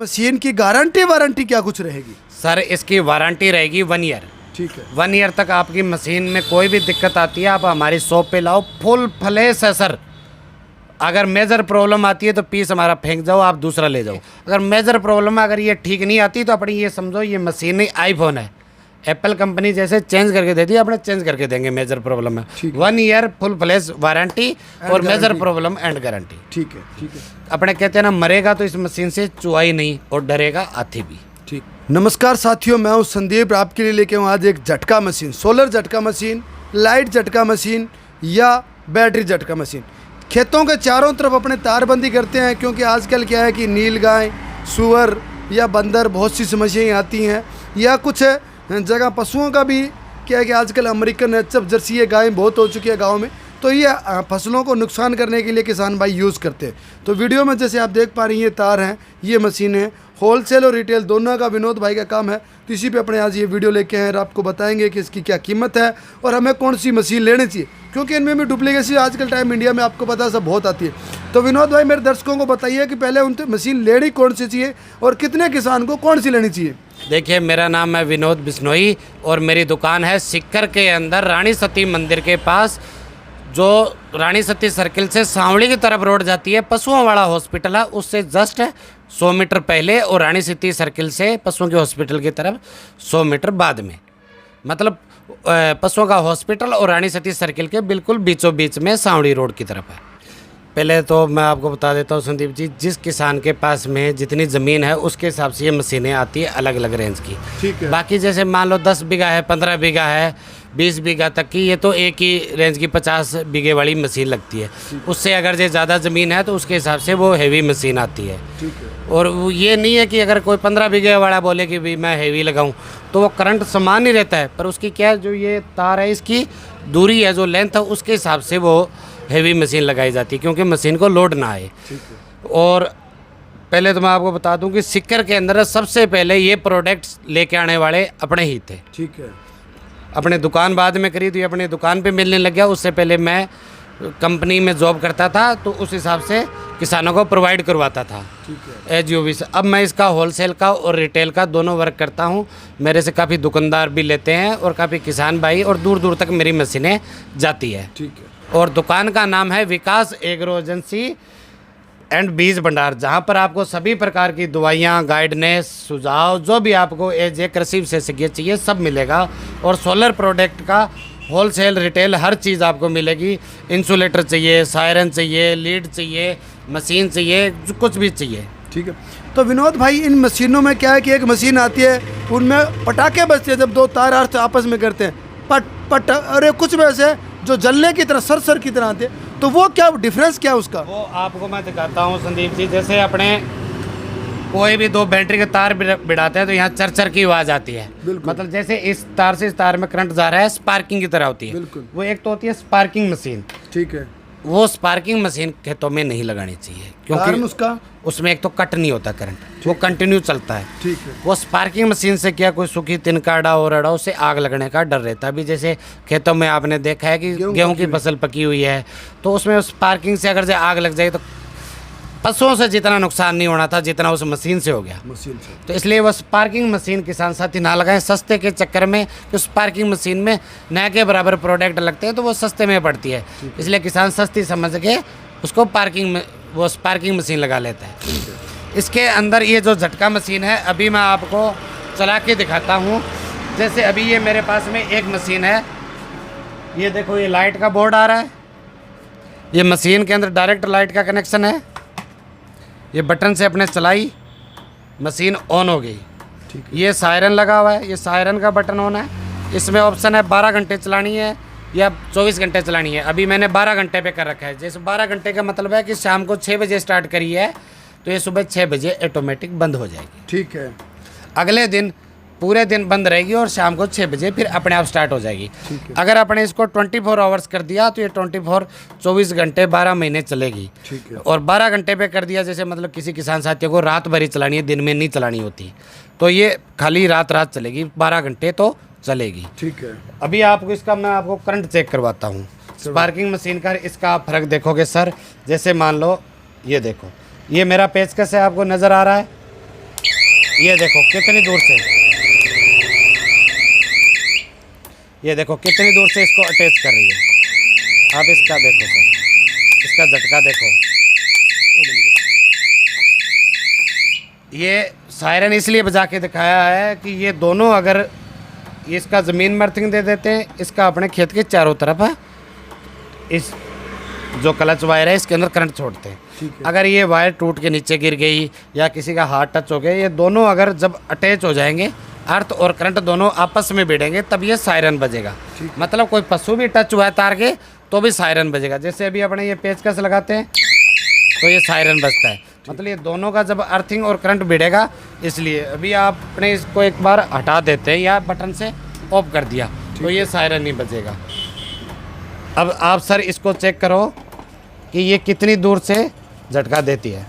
Machine की guarantee warranty क्या कुछ रहेगी? सर इसकी वारंटी रहेगी 1 ईयर। ठीक है। 1 ईयर तक आपकी मशीन में कोई भी दिक्कत आती है आप हमारी शॉप पे लाओ, फुल फ्लैश है सर। अगर मेजर प्रॉब्लम आती है तो पीस हमारा फेंक जाओ, आप दूसरा ले जाओ। अगर मेजर प्रॉब्लम है, अगर ये ठीक नहीं आती तो अपनी ये समझो ये मशीन ही आईफोन है। एप्पल कंपनी जैसे चेंज करके देती है, अपने चेंज करके देंगे मेजर प्रॉब्लम है। 1 ईयर फुल फ्लैश वारंटी और मेजर प्रॉब्लम एंड गारंटी। ठीक है, ठीक है। अपने कहते हैं ना, मरेगा तो इस मशीन से चुआई नहीं और डरेगा हाथी भी। ठीक। नमस्कार साथियों, मैं हूं संदीप। आपके लिए लेके हूं आज एक झटका मशीन, सोलर झटका मशीन, लाइट झटका मशीन या बैटरी झटका मशीन। खेतों के चारों तरफ अपने तारबंदी करते हैं, क्योंकि आजकल क्या है कि नीलगाय, सूअर या बंदर, बहुत सी समस्याएं आती हैं। या कुछ जगह पशुओं का भी क्या है कि आजकल अमेरिकन एचएफ जर्सी ये गायें बहुत हो चुकी है गाँव में, तो ये फसलों को नुकसान करने के लिए किसान भाई यूज़ करते हैं। तो वीडियो में जैसे आप देख पा रही हैं, ये तार हैं, ये मशीन है। होलसेल और रिटेल दोनों का विनोद भाई का काम है, तो इसी पे अपने आज ये वीडियो लेके आए और आपको बताएंगे कि इसकी क्या कीमत है और हमें कौन सी मशीन लेनी चाहिए, क्योंकि इनमें भी डुप्लीकेसी आजकल टाइम इंडिया में आपको पता है सब बहुत आती है। तो विनोद भाई मेरे दर्शकों को बताइए कि पहले उनसे मशीन लेनी कौन सी चाहिए और कितने किसान को कौन सी लेनी चाहिए। देखिए, मेरा नाम है विनोद बिश्नोई और मेरी दुकान है सिक्कर के अंदर, रानी सती मंदिर के पास, जो रानी सती सर्किल से सांवली की तरफ रोड जाती है, पशुओं वाला हॉस्पिटल है, उससे जस्ट 100 मीटर पहले, और रानी सती सर्किल से पशुओं के हॉस्पिटल की तरफ 100 मीटर बाद में। मतलब पशुओं का हॉस्पिटल और रानी सती सर्किल के बिल्कुल बीचों बीच में सांवली रोड की तरफ है। पहले तो मैं आपको बता देता हूँ संदीप जी, जिस किसान के पास में जितनी ज़मीन है उसके हिसाब से ये मशीनें आती है अलग अलग रेंज की। ठीक है। बाकी जैसे मान लो 10 बीघा है, 15 बीघा है, 20 बीघा तक की, ये तो एक ही रेंज की 50 बीघे वाली मशीन लगती है। उससे अगर जो ज़्यादा ज़मीन है तो उसके हिसाब से वो हैवी मशीन आती है। ठीक है। और ये नहीं है कि अगर कोई 15 बीघे वाला बोले कि भी मैं हैवी लगाऊं तो वो करंट समान ही रहता है, पर उसकी क्या जो ये तार है इसकी दूरी है, जो लेंथ है, उसके हिसाब से वो हैवी मशीन लगाई जाती है, क्योंकि मशीन को लोड ना आए। और पहले तो मैं आपको बता दूं कि सिक्कर के अंदर सबसे पहले ये प्रोडक्ट्स लेके आने वाले अपने ही थे। ठीक है। अपने दुकान बाद में करी, तो ये अपनी दुकान पे मिलने लग गया। उससे पहले मैं कंपनी में जॉब करता था, तो उस हिसाब से किसानों को प्रोवाइड करवाता था। ठीक है। As you wish. अब मैं इसका होलसेल का और रिटेल का दोनों वर्क करता हूँ। मेरे से काफ़ी दुकानदार भी लेते हैं और काफ़ी किसान भाई, और दूर दूर तक मेरी मशीनें जाती है। ठीक है। और दुकान का नाम है विकास एग्रो एजेंसी एंड बीज भंडार, जहाँ पर आपको सभी प्रकार की दवाइयाँ, गाइडनेस, सुझाव, जो भी आपको एज ए कृषि विशेषज्ञ चाहिए सब मिलेगा। और सोलर प्रोडक्ट का होलसेल रिटेल हर चीज़ आपको मिलेगी। इंसुलेटर चाहिए, सायरन चाहिए, लीड चाहिए, मशीन चाहिए, जो कुछ भी चाहिए। ठीक है। तो विनोद भाई, इन मशीनों में क्या है कि एक मशीन आती है, उनमें पटाखे बजते हैं जब दो तार आपस में करते हैं, पट पट, और कुछ में से जो जलने की तरह सर की तरह आते हैं, तो वो क्या डिफरेंस क्या है उसका? वो आपको मैं दिखाता हूँ संदीप जी। जैसे अपने कोई भी 2 बैटरी के तार बिड़ाते हैं तो यहाँ चर की आवाज़ आती है। मतलब जैसे इस तार से इस तार में करंट जा रहा है, स्पार्किंग की तरह होती है। बिल्कुल। वो एक तो होती है स्पार्किंग मशीन। ठीक है। वो स्पार्किंग मशीन खेतों में नहीं लगानी चाहिए, क्योंकि उसका उसमें एक तो कट नहीं होता करंट, वो कंटिन्यू चलता है। ठीक है। वो स्पार्किंग मशीन से क्या कोई सूखी तिनका और अड़ा, उससे आग लगने का डर रहता है। अभी जैसे खेतों में आपने देखा है कि गेहूं की फसल पकी हुई है, तो उसमें स्पार्किंग से अगर आग लग जाए तो पशुओं से जितना नुकसान नहीं होना था जितना उस मशीन से हो गया। मशीन से। तो इसलिए वो स्पार्किंग मशीन किसान साथी ना लगाएं सस्ते के चक्कर में, कि स्पार्किंग मशीन में नए के बराबर प्रोडक्ट लगते हैं तो वो सस्ते में पड़ती है। इसलिए किसान सस्ती समझ के उसको वो स्पार्किंग मशीन लगा लेता है। इसके अंदर ये जो झटका मशीन है, अभी मैं आपको चला के दिखाता हूँ। जैसे अभी ये मेरे पास में एक मशीन है, ये देखो, ये लाइट का बोर्ड आ रहा है, ये मशीन के अंदर डायरेक्ट लाइट का कनेक्शन है। ये बटन से अपने चलाई, मशीन ऑन हो गई। ये सायरन लगा हुआ है, ये सायरन का बटन ऑन है। इसमें ऑप्शन है 12 घंटे चलानी है या 24 घंटे चलानी है। अभी मैंने 12 घंटे पे कर रखा है। जैसे 12 घंटे का मतलब है कि शाम को 6 बजे स्टार्ट करी है तो ये सुबह 6 बजे ऑटोमेटिक बंद हो जाएगी। ठीक है। अगले दिन पूरे दिन बंद रहेगी और शाम को 6 बजे फिर अपने आप स्टार्ट हो जाएगी। अगर अपने इसको 24 आवर्स कर दिया तो ये 24 घंटे 12 महीने चलेगी। ठीक है। और 12 घंटे पे कर दिया, जैसे मतलब किसी किसान साथियों को रात भर ही चलानी है, दिन में नहीं चलानी होती, तो ये खाली रात चलेगी, 12 घंटे तो चलेगी। ठीक है। अभी आपको इसका मैं आपको करंट चेक करवाता हूँ स्पार्किंग मशीन का। इसका आप फर्क देखोगे सर। जैसे मान लो, ये देखो, ये मेरा पेचकस है, आपको नज़र आ रहा है, ये देखो कितनी दूर से, ये देखो कितनी दूर से इसको अटैच कर रही है। आप इसका देखो सर, इसका झटका देखो। ये सायरन इसलिए बजा के दिखाया है कि ये दोनों अगर इसका ज़मीन में अर्थिंग दे देते हैं, इसका अपने खेत के चारों तरफ है, इस जो क्लच वायर है इसके अंदर करंट छोड़ते हैं। अगर ये वायर टूट के नीचे गिर गई या किसी का हाथ टच हो गया, ये दोनों अगर जब अटैच हो जाएंगे, अर्थ और करंट दोनों आपस में भिड़ेंगे, तब ये सायरन बजेगा। मतलब कोई पशु भी टच हुआ है तार के तो भी सायरन बजेगा। जैसे अभी अपने ये पेचकस लगाते हैं तो ये सायरन बजता है। मतलब ये दोनों का जब अर्थिंग और करंट भिड़ेगा, इसलिए अभी आपने इसको एक बार हटा देते हैं या बटन से ऑफ कर दिया तो ये सायरन नहीं बजेगा। अब आप सर इसको चेक करो कि ये कितनी दूर से झटका देती है।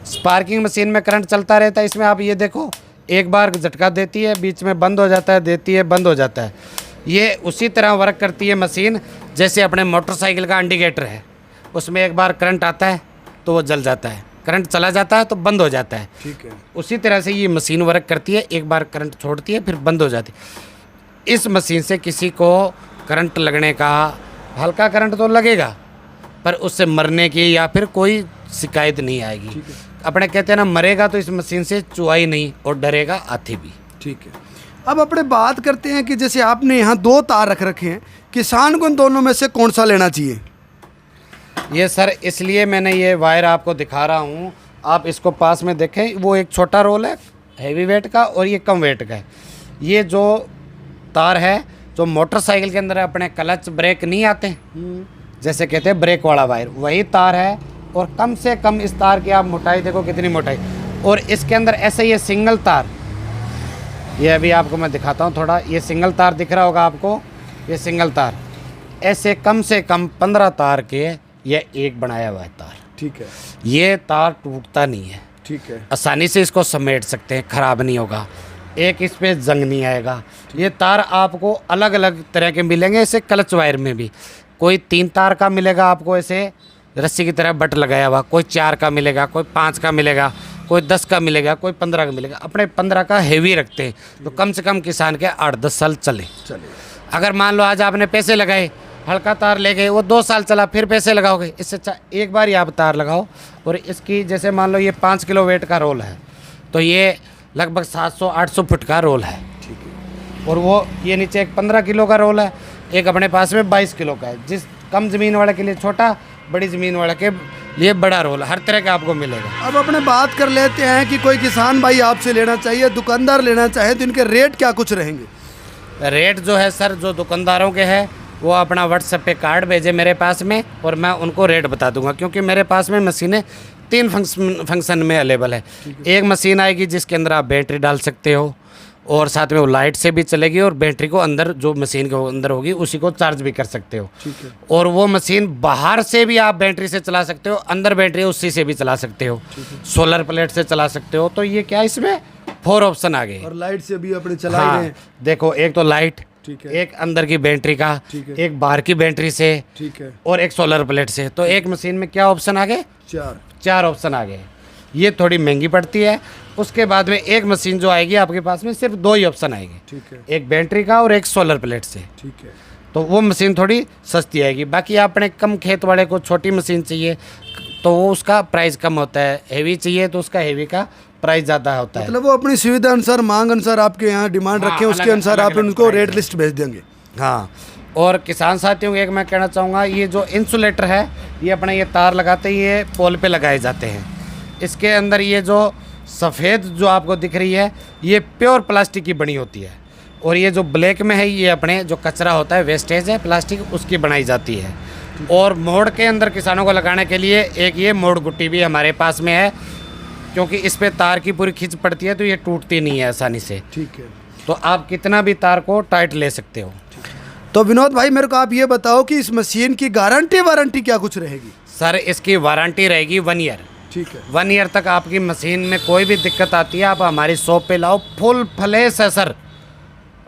स्पार्किंग मशीन में करंट चलता रहता है, इसमें आप ये देखो एक बार झटका देती है, बीच में बंद हो जाता है, देती है, बंद हो जाता है। ये उसी तरह वर्क करती है मशीन जैसे अपने मोटरसाइकिल का इंडिकेटर है, उसमें एक बार करंट आता है तो वो जल जाता है, करंट चला जाता है तो बंद हो जाता है। ठीक है। उसी तरह से ये मशीन वर्क करती है, एक बार करंट छोड़ती है फिर बंद हो जाती है। इस मशीन से किसी को करंट लगने का, हल्का करंट तो लगेगा पर उससे मरने की या फिर कोई शिकायत नहीं आएगी। अपने कहते हैं ना, मरेगा तो इस मशीन से चुआई नहीं और डरेगा हाथी भी। ठीक है। अब अपने बात करते हैं कि जैसे आपने यहाँ 2 तार रख रखे हैं, किसान को इन दोनों में से कौन सा लेना चाहिए? ये सर इसलिए मैंने ये वायर आपको दिखा रहा हूँ, आप इसको पास में देखें। वो एक छोटा रोल है हैवी वेट का और ये कम वेट का है। ये जो तार है जो मोटरसाइकिल के अंदर अपने क्लच ब्रेक नहीं आते, जैसे कहते हैं ब्रेक वाला वायर, वही तार है। और कम से कम इस तार की आप मोटाई देखो कितनी मोटाई, और इसके अंदर ऐसे ये सिंगल तार, ये अभी आपको मैं दिखाता हूँ थोड़ा, ये सिंगल तार दिख रहा होगा आपको, ये सिंगल तार ऐसे कम से कम 15 तार के ये एक बनाया हुआ है तार। ठीक है। ये तार टूटता नहीं है। ठीक है। आसानी से इसको समेट सकते हैं, ख़राब नहीं होगा, एक इस पे जंग नहीं आएगा। ये तार आपको अलग अलग तरह के मिलेंगे, ऐसे क्लच वायर में भी कोई 3 तार का मिलेगा आपको ऐसे रस्सी की तरह बट लगाया हुआ, कोई 4 का मिलेगा, कोई 5 का मिलेगा, कोई 10 का मिलेगा, कोई 15 का मिलेगा। अपने 15 का हेवी रखते हैं तो कम से कम किसान के 8-10 साल चले। अगर मान लो आज आपने पैसे लगाए, हल्का तार ले गए, वो 2 साल चला, फिर पैसे लगाओगे, इससे अच्छा एक बार ही आप तार लगाओ। और इसकी जैसे मान लो ये 5 किलो वेट का रोल है तो ये लगभग 700-800 फुट का रोल है। ठीक है। और वो ये नीचे एक 15 किलो का रोल है, एक अपने पास में 22 किलो का है। जिस कम ज़मीन वाले के लिए छोटा, बड़ी ज़मीन वाले के लिए बड़ा रोल, हर तरह का आपको मिलेगा। अब अपने बात कर लेते हैं कि कोई किसान भाई आपसे लेना चाहिए, दुकानदार लेना चाहे तो इनके रेट क्या कुछ रहेंगे? रेट जो है सर, जो दुकानदारों के हैं वो अपना व्हाट्सएप पे कार्ड भेजे मेरे पास में और मैं उनको रेट बता दूंगा, क्योंकि मेरे पास में मशीनें 3 फंक्शन में अवेलेबल है। एक मशीन आएगी जिसके अंदर आप बैटरी डाल सकते हो और साथ में वो लाइट से भी चलेगी, और बैटरी को अंदर जो मशीन के अंदर होगी उसी को चार्ज भी कर सकते हो। ठीक है। और वो मशीन बाहर से भी आप बैटरी से चला सकते हो, अंदर बैटरी है उसी से भी चला सकते हो, सोलर प्लेट से चला सकते हो। तो ये क्या, इसमें 4 ऑप्शन आ गए। और लाइट से भी अपने चला ही रहे हैं। देखो, एक तो लाइट, ठीक है। एक अंदर की बैटरी का, ठीक है। एक बाहर की बैटरी से, ठीक है। और एक सोलर प्लेट से। तो एक मशीन में क्या ऑप्शन आ गए? 4 ऑप्शन आ गए। ये थोड़ी महंगी पड़ती है। उसके बाद में एक मशीन जो आएगी आपके पास में सिर्फ 2 ही ऑप्शन आएंगे। ठीक है। एक बैटरी का और एक सोलर प्लेट से। ठीक है। तो वो मशीन थोड़ी सस्ती आएगी। बाकी आपने कम खेत वाले को छोटी मशीन चाहिए तो वो उसका प्राइस कम होता है, हेवी चाहिए तो उसका हेवी का प्राइस ज़्यादा होता है। मतलब वो अपनी सुविधा अनुसार, मांग अनुसार आपके यहाँ डिमांड हाँ, रखें, उसके अलग- अनुसार अलग- आप अलग उनको प्राइस रेट है। लिस्ट भेज देंगे। हाँ, और किसान साथियों को एक मैं कहना चाहूँगा, ये जो इंसुलेटर है ये अपने ये तार लगाते ही ये पोल पे लगाए जाते हैं। इसके अंदर ये जो सफ़ेद जो आपको दिख रही है ये प्योर प्लास्टिक की बनी होती है, और ये जो ब्लैक में है ये अपने जो कचरा होता है, वेस्टेज है प्लास्टिक, उसकी बनाई जाती है। और मोड़ के अंदर किसानों को लगाने के लिए एक ये मोड़ गुट्टी भी हमारे पास में है, क्योंकि इस पे तार की पूरी खिंच पड़ती है तो ये टूटती नहीं है आसानी से। ठीक है। तो आप कितना भी तार को टाइट ले सकते हो। तो विनोद भाई, मेरे को आप ये बताओ कि इस मशीन की गारंटी वारंटी क्या कुछ रहेगी? सर इसकी वारंटी रहेगी 1 ईयर। ठीक है। 1 ईयर तक आपकी मशीन में कोई भी दिक्कत आती है आप हमारी शॉप पे लाओ, फुल फ्लैश है सर।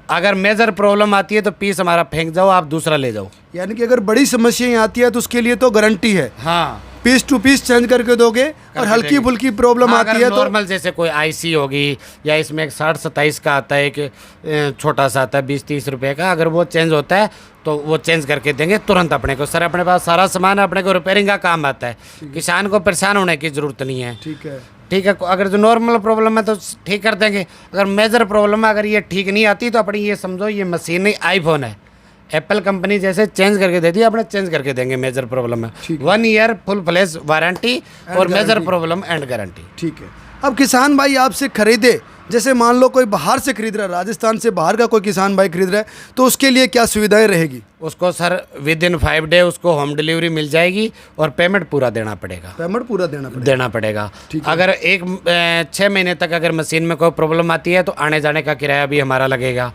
अगर मेजर प्रॉब्लम आती है तो पीस हमारा फेंक जाओ, आप दूसरा ले जाओ। यानी कि अगर बड़ी समस्याएं आती है तो उसके लिए तो गारंटी है। हाँ, पीस टू पीस चेंज करके दोगे, और हल्की फुल्की प्रॉब्लम हाँ, आती अगर है तो नॉर्मल जैसे कोई आईसी होगी, या इसमें एक 60-27 का आता है, एक छोटा सा आता है 20-30 रुपए का, अगर वो चेंज होता है तो वो चेंज करके देंगे तुरंत अपने को। सर अपने पास सारा सामान है, अपने को रिपेयरिंग का काम आता है, किसान को परेशान होने की ज़रूरत नहीं है। ठीक है। ठीक है, अगर जो नॉर्मल प्रॉब्लम है तो ठीक कर देंगे, अगर मेजर प्रॉब्लम है, अगर ये ठीक नहीं आती तो अपनी ये समझो ये मशीन नहीं आईफोन है, एप्पल कंपनी जैसे चेंज करके दे दी, अपने चेंज करके देंगे। मेजर प्रॉब्लम है 1 ईयर फुल फ्लैश वारंटी और मेजर प्रॉब्लम एंड गारंटी। ठीक है। अब किसान भाई आपसे खरीदे, जैसे मान लो कोई बाहर से खरीद रहा है, राजस्थान से बाहर का कोई किसान भाई खरीद रहा है, तो उसके लिए क्या सुविधाएं रहेगी? उसको सर विदिन 5 डे उसको होम डिलीवरी मिल जाएगी, और पेमेंट पूरा देना पड़ेगा। पेमेंट पूरा देना पड़ेगा। अगर 6 महीने तक अगर मशीन में कोई प्रॉब्लम आती है तो आने जाने का किराया भी हमारा लगेगा।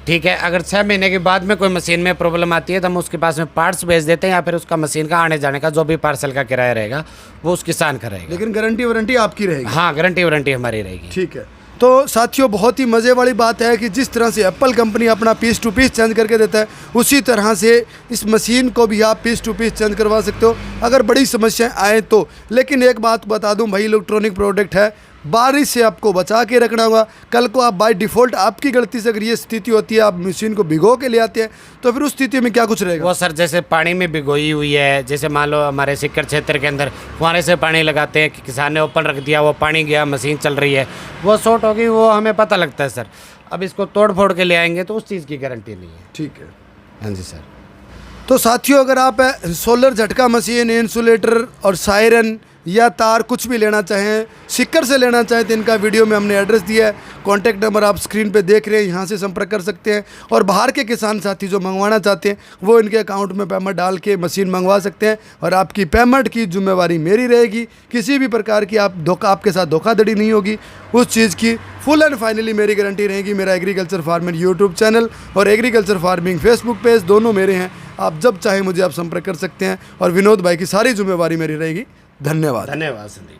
ठीक है। अगर 6 महीने के बाद में कोई मशीन में प्रॉब्लम आती है तो हम उसके पास में पार्ट्स भेज देते हैं, या फिर उसका मशीन का आने जाने का जो भी पार्सल का किराया रहेगा वो उस किसान का रहेगा। लेकिन गारंटी वारंटी आपकी रहेगी? हाँ, गारंटी वारंटी हमारी रहेगी। ठीक है। तो साथियों बहुत ही मज़े वाली बात है कि जिस तरह से एप्पल कंपनी अपना पीस टू पीस चेंज करके देता है, उसी तरह से इस मशीन को भी आप पीस टू पीस चेंज करवा सकते हो अगर बड़ी समस्याएं आए तो। लेकिन एक बात बता दूं भाई, इलेक्ट्रॉनिक प्रोडक्ट है, बारिश से आपको बचा के रखना होगा। कल को आप बाय डिफ़ॉल्ट आपकी गलती से अगर ये स्थिति होती है, आप मशीन को भिगो के ले आते हैं, तो फिर उस स्थिति में क्या कुछ रहेगा? वो सर जैसे पानी में भिगोई हुई है, जैसे मान लो हमारे सिक्कर क्षेत्र के अंदर फुहारे से पानी लगाते हैं कि किसान ने ओपन रख दिया, वो पानी गया, मशीन चल रही है, वो शॉर्ट होगी, वो हमें पता लगता है सर। अब इसको तोड़ फोड़ के ले आएंगे तो उस चीज़ की गारंटी नहीं है। ठीक है। हाँ जी सर। तो साथियों अगर आप सोलर झटका मशीन, इंसुलेटर और सायरन या तार कुछ भी लेना चाहें, सिक्कर से लेना चाहें, तो इनका वीडियो में हमने एड्रेस दिया है, कॉन्टैक्ट नंबर आप स्क्रीन पे देख रहे हैं, यहाँ से संपर्क कर सकते हैं। और बाहर के किसान साथी जो मंगवाना चाहते हैं वो इनके अकाउंट में पेमेंट डाल के मशीन मंगवा सकते हैं, और आपकी पेमेंट की जिम्मेवारी मेरी रहेगी। किसी भी प्रकार की आपके साथ धोखाधड़ी नहीं होगी, उस चीज़ की फुल एंड फाइनली मेरी गारंटी रहेगी। मेरा एग्रीकल्चर फार्मिंग यूट्यूब चैनल और एग्रीकल्चर फार्मिंग फेसबुक पेज दोनों मेरे हैं, आप जब चाहें मुझे आप संपर्क कर सकते हैं, और विनोद भाई की सारी जिम्मेवारी मेरी रहेगी। धन्यवाद। धन्यवाद संदीप।